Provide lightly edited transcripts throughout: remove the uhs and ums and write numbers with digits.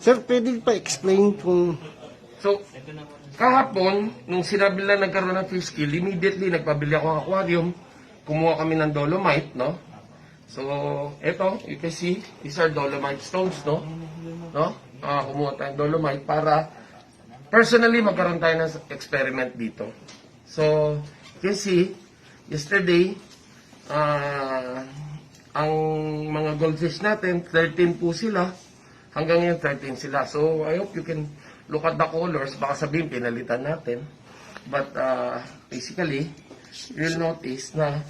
Sir, pwede pa explain kung... So, kahapon, nung sinabi lang nagkaroon ng fish kill, immediately nagpabili ako ng aquarium, kumuha kami ng dolomite, no? So, eto, you can see, these are dolomite stones, no? Kumuha tayong dolomite para personally magkaroon tayo ng experiment dito. So, you can see, yesterday, ang mga goldfish natin, 13 po sila. Hanggang ngayon, 13 sila. So, I hope you can look at the colors. Baka sabihin, pinalitan natin. But, basically, you'll notice na,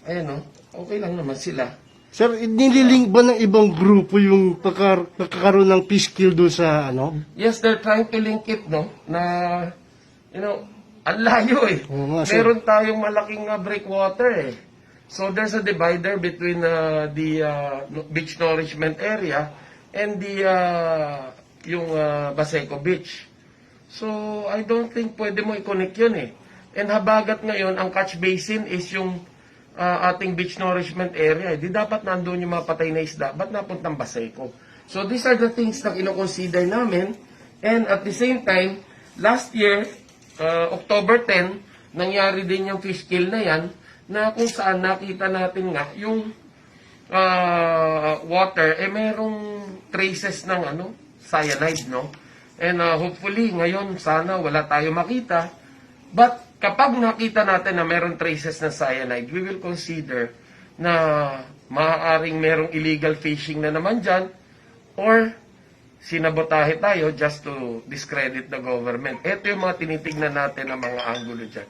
ayan o, okay lang naman sila. Sir, nililink ba ng ibang grupo yung pagkakaroon ng fish kill doon sa ano? Yes, they're trying to link it, no? Na, you know, ang layo eh. Oo nga, sir. Meron tayong malaking breakwater eh. So, there's a divider between the beach nourishment area and the yung Baseco Beach. So, I don't think pwede mo i-connect yun eh. And habagat ngayon, ang catch basin is yung ating beach nourishment area. Di dapat nandun yung mga patay na isda. Ba't napuntang Baseco? So, these are the things na kinoconsider namin. And at the same time, last year, October 10, nangyari din yung fish kill na yan, na kung saan nakita natin nga yung water, merong traces ng cyanide, no? And hopefully, ngayon, sana wala tayo makita. But kapag nakita natin na merong traces ng cyanide, we will consider na maaaring merong illegal fishing na naman dyan or sinabotahe tayo just to discredit the government. Ito yung mga tinitignan natin ng mga angulo dyan.